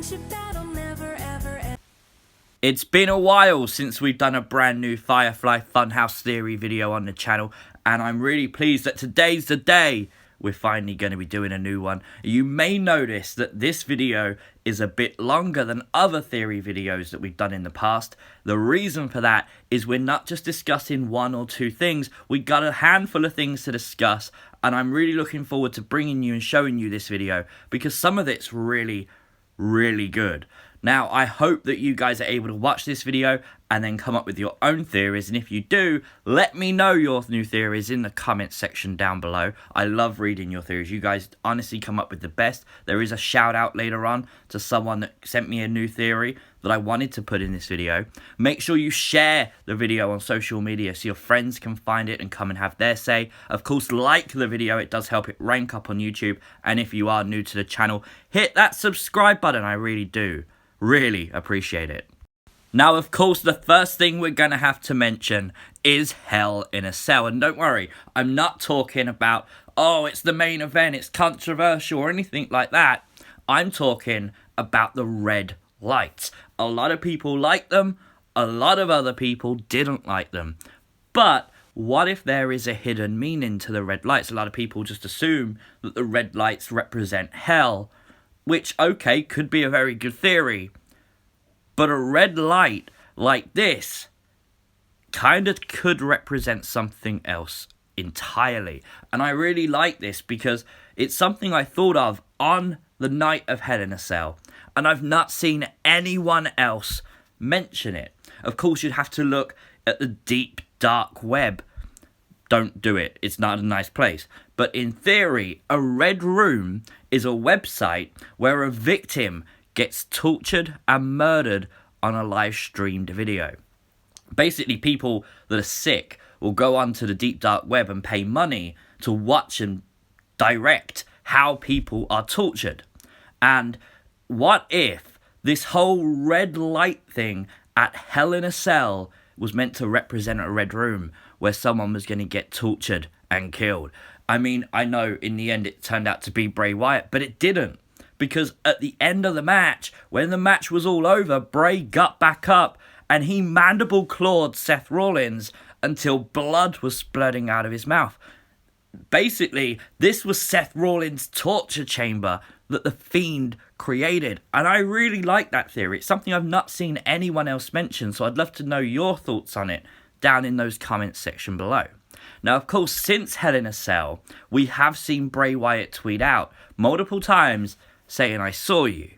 friendship that'll never ever end. It's been a while since we've done a brand new Firefly Fun House theory video on the channel, and I'm really pleased that today's the day we're finally going to be doing a new one. You may notice that this video is a bit longer than other theory videos that we've done in the past. The reason for that is we're not just discussing one or two things, we got a handful of things to discuss, and I'm really looking forward to bringing you and showing you this video because some of it's really good. Now, I hope that you guys are able to watch this video and then come up with your own theories, and if you do, let me know your new theories in the comment section down below. I love reading your theories. You guys honestly come up with the best. There is a shout out later on to someone that sent me a new theory that I wanted to put in this video. Make sure you share the video on social media so your friends can find it and come and have their say. Of course, like the video, it does help it rank up on YouTube, and if you are new to the channel, hit that subscribe button. I really appreciate it. Now, of course, the first thing we're going to have to mention is Hell in a Cell. And don't worry, I'm not talking about, oh, it's the main event, it's controversial or anything like that. I'm talking about the red lights. A lot of people like them, a lot of other people didn't like them. But what if there is a hidden meaning to the red lights? A lot of people just assume that the red lights represent hell, which, okay, could be a very good theory. But a red light like this kind of could represent something else entirely. And I really like this because it's something I thought of on the night of Hell in a Cell. And I've not seen anyone else mention it. Of course, you'd have to look at the deep, dark web. Don't do it. It's not a nice place. But in theory, a red room is a website where a victim gets tortured and murdered on a live streamed video. Basically, people that are sick will go onto the deep dark web and pay money to watch and direct how people are tortured. And what if this whole red light thing at Hell in a Cell was meant to represent a red room where someone was going to get tortured and killed? I mean, I know in the end it turned out to be Bray Wyatt, but it didn't. Because at the end of the match, when the match was all over, Bray got back up and he mandible clawed Seth Rollins until blood was splurting out of his mouth. Basically, this was Seth Rollins' torture chamber that the Fiend created. And I really like that theory. It's something I've not seen anyone else mention, so I'd love to know your thoughts on it down in those comments section below. Now, of course, since Hell in a Cell, we have seen Bray Wyatt tweet out multiple times saying, "I saw you."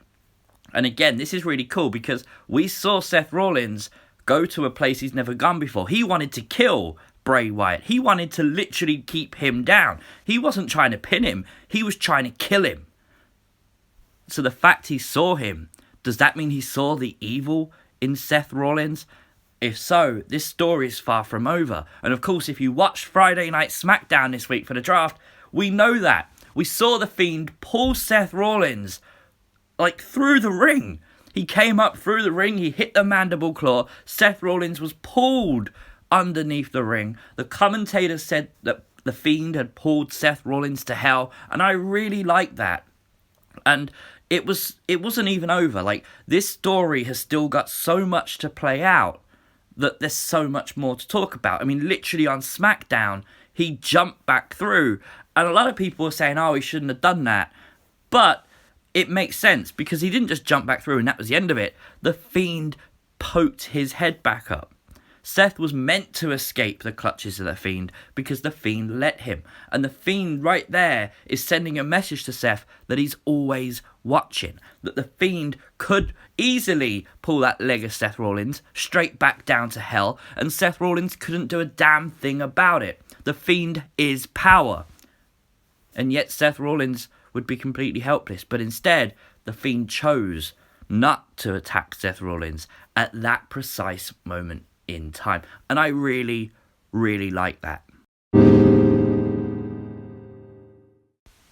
And again, this is really cool because we saw Seth Rollins go to a place he's never gone before. He wanted to kill Bray Wyatt. He wanted to literally keep him down. He wasn't trying to pin him. He was trying to kill him. So the fact he saw him, does that mean he saw the evil in Seth Rollins? If so, this story is far from over. And of course, if you watched Friday Night SmackDown this week for the draft, we know that. We saw the Fiend pull Seth Rollins, like, through the ring. He came up through the ring, he hit the mandible claw, Seth Rollins was pulled underneath the ring. The commentator said that the Fiend had pulled Seth Rollins to hell, and I really like that. And it wasn't even over. Like, this story has still got so much to play out that there's so much more to talk about. I mean, literally on SmackDown, he jumped back through. And a lot of people are saying, oh, he shouldn't have done that. But it makes sense because he didn't just jump back through and that was the end of it. The Fiend poked his head back up. Seth was meant to escape the clutches of the Fiend because the Fiend let him. And the Fiend right there is sending a message to Seth that he's always watching. That the Fiend could easily pull that leg of Seth Rollins straight back down to hell. And Seth Rollins couldn't do a damn thing about it. The Fiend is power. And yet Seth Rollins would be completely helpless. But instead, the Fiend chose not to attack Seth Rollins at that precise moment in time. And I really like that.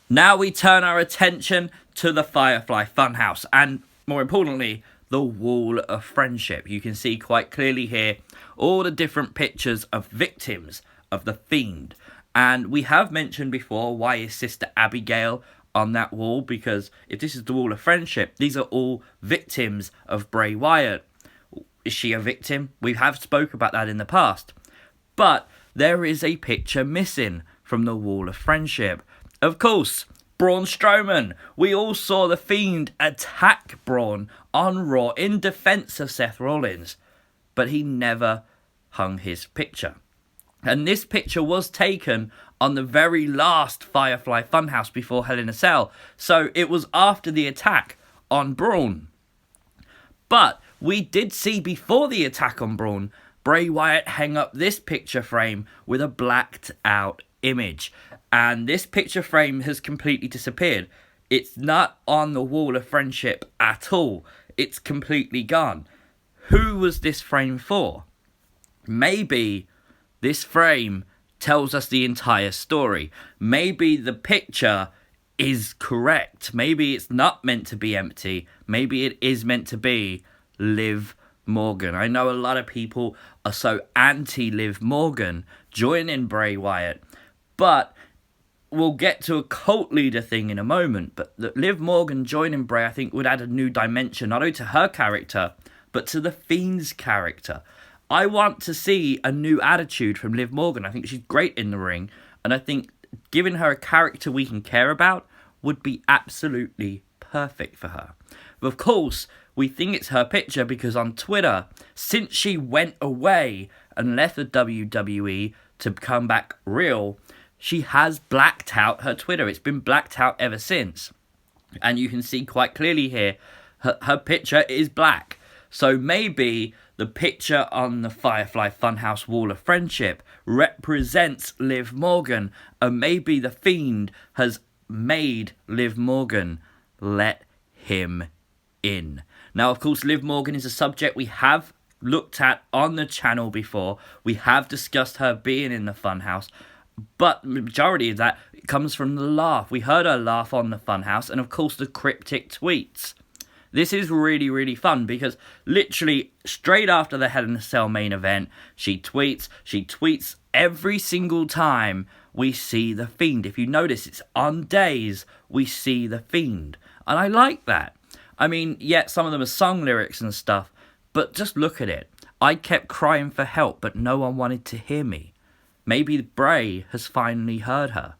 Now we turn our attention to the Firefly Fun House. And more importantly, the Wall of Friendship. You can see quite clearly here all the different pictures of victims of the Fiend. And we have mentioned before why his sister Abigail on that wall, because if this is the wall of friendship, these are all victims of Bray Wyatt. Is she a victim? We have spoke about that in the past. But there is a picture missing from the wall of friendship. Of course, Braun Strowman. We all saw the Fiend attack Braun on Raw in defense of Seth Rollins, but he never hung his picture. And this picture was taken on the very last Firefly Fun House before Hell in a Cell. So it was after the attack on Braun. But we did see before the attack on Braun, Bray Wyatt hang up this picture frame with a blacked out image. And this picture frame has completely disappeared. It's not on the wall of friendship at all. It's completely gone. Who was this frame for? Maybe this frame tells us the entire story. Maybe the picture is correct. Maybe it's not meant to be empty. Maybe it is meant to be Liv Morgan. I know a lot of people are so anti-Liv Morgan joining Bray Wyatt, but we'll get to a cult leader thing in a moment. But Liv Morgan joining Bray, I think, would add a new dimension, not only to her character, but to the Fiend's character. I want to see a new attitude from Liv Morgan. I think she's great in the ring, and I think giving her a character we can care about would be absolutely perfect for her. But of course, we think it's her picture because on Twitter, since she went away and left the WWE to come back real, she has blacked out her Twitter. It's been blacked out ever since. And you can see quite clearly here, her picture is black. So maybe the picture on the Firefly Funhouse Wall of Friendship represents Liv Morgan, and maybe the Fiend has made Liv Morgan let him in. Now, of course, Liv Morgan is a subject we have looked at on the channel before. We have discussed her being in the Funhouse, but the majority of that comes from the laugh. We heard her laugh on the Funhouse, and of course the cryptic tweets. This is really, really fun because literally straight after the Hell in a Cell main event, she tweets every single time we see the Fiend. If you notice, it's on days we see the Fiend. And I like that. I mean, yeah, some of them are song lyrics and stuff, but just look at it. I kept crying for help, but no one wanted to hear me. Maybe Bray has finally heard her.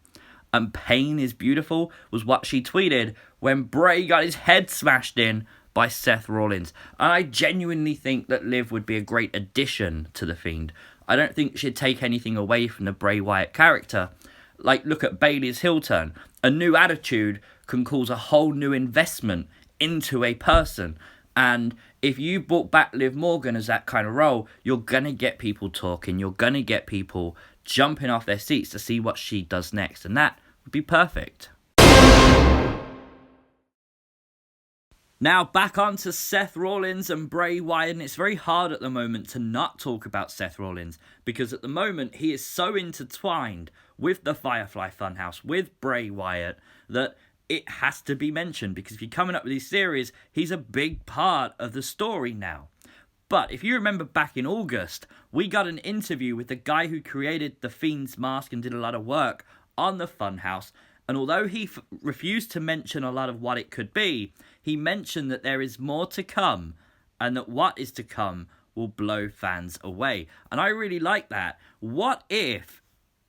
And pain is beautiful was what she tweeted when Bray got his head smashed in by Seth Rollins. And I genuinely think that Liv would be a great addition to the Fiend. I don't think she'd take anything away from the Bray Wyatt character. Like, look at Bayley's heel turn. A new attitude can cause a whole new investment into a person. And if you brought back Liv Morgan as that kind of role, you're going to get people talking. You're going to get people jumping off their seats to see what she does next. And that would be perfect. Now, back on to Seth Rollins and Bray Wyatt, and it's very hard at the moment to not talk about Seth Rollins, because at the moment he is so intertwined with the Firefly Funhouse, with Bray Wyatt, that it has to be mentioned, because if you're coming up with these series, he's a big part of the story now. But if you remember back in August, we got an interview with the guy who created the Fiend's mask and did a lot of work on the Funhouse, and although he refused to mention a lot of what it could be, he mentioned that there is more to come, and that what is to come will blow fans away. And I really like that. What if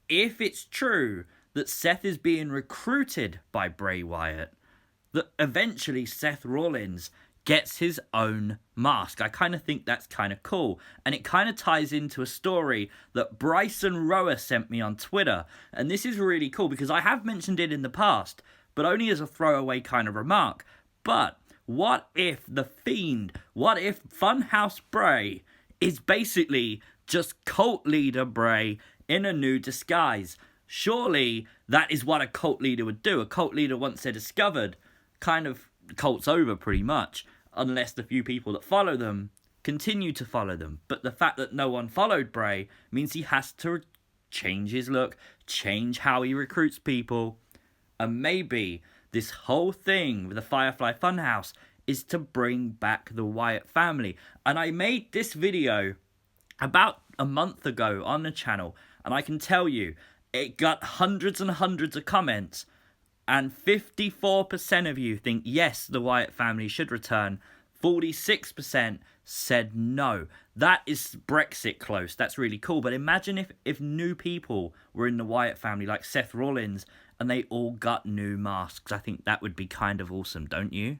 it's true that Seth is being recruited by Bray Wyatt, that eventually Seth Rollins gets his own mask? I kind of think that's kind of cool. And it kind of ties into a story that Bryson Rower sent me on Twitter. And this is really cool because I have mentioned it in the past, but only as a throwaway kind of remark. But what if the Fiend, what if Funhouse Bray is basically just cult leader Bray in a new disguise? Surely that is what a cult leader would do. A cult leader, once they're discovered, kind of cult's over pretty much, unless the few people that follow them continue to follow them. But the fact that no one followed Bray means he has to change his look, change how he recruits people. And maybe this whole thing with the Firefly Funhouse is to bring back the Wyatt family. And I made this video about a month ago on the channel, and I can tell you, it got hundreds and hundreds of comments, And 54% of you think yes, the Wyatt family should return. 46% said no. That is Brexit close. That's really cool. But imagine if new people were in the Wyatt family, like Seth Rollins, and they all got new masks. I think that would be kind of awesome, don't you?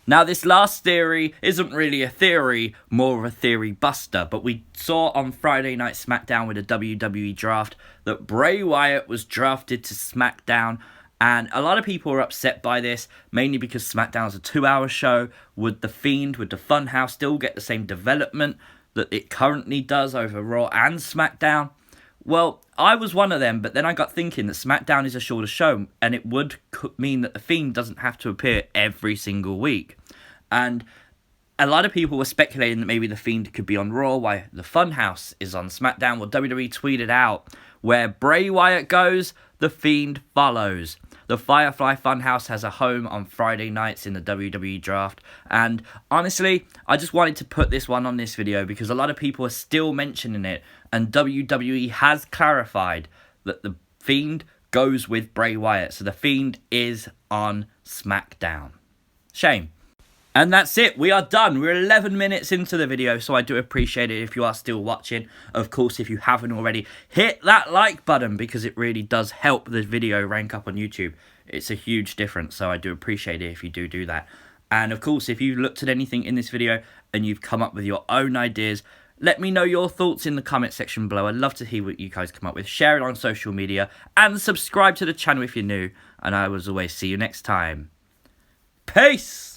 Now, this last theory isn't really a theory, more of a theory buster, but we saw on Friday Night SmackDown with the WWE draft that Bray Wyatt was drafted to SmackDown, and a lot of people are upset by this, mainly because SmackDown's a 2-hour show. Would the Fiend, would the Fun House still get the same development that it currently does over Raw and SmackDown? Well, I was one of them, but then I got thinking that SmackDown is a shorter show, and it would mean that The Fiend doesn't have to appear every single week. And a lot of people were speculating that maybe The Fiend could be on Raw while the Fun House is on SmackDown. Well, WWE tweeted out, where Bray Wyatt goes, The Fiend follows. The Firefly Fun House has a home on Friday nights in the WWE draft. And honestly, I just wanted to put this one on this video because a lot of people are still mentioning it. And WWE has clarified that The Fiend goes with Bray Wyatt. So The Fiend is on SmackDown. Shame. And that's it. We are done. We're 11 minutes into the video, so I do appreciate it if you are still watching. Of course, if you haven't already, hit that like button because it really does help the video rank up on YouTube. It's a huge difference, so I do appreciate it if you do that. And of course, if you looked at anything in this video and you've come up with your own ideas, let me know your thoughts in the comment section below. I'd love to hear what you guys come up with. Share it on social media and subscribe to the channel if you're new. And I will always see you next time. Peace!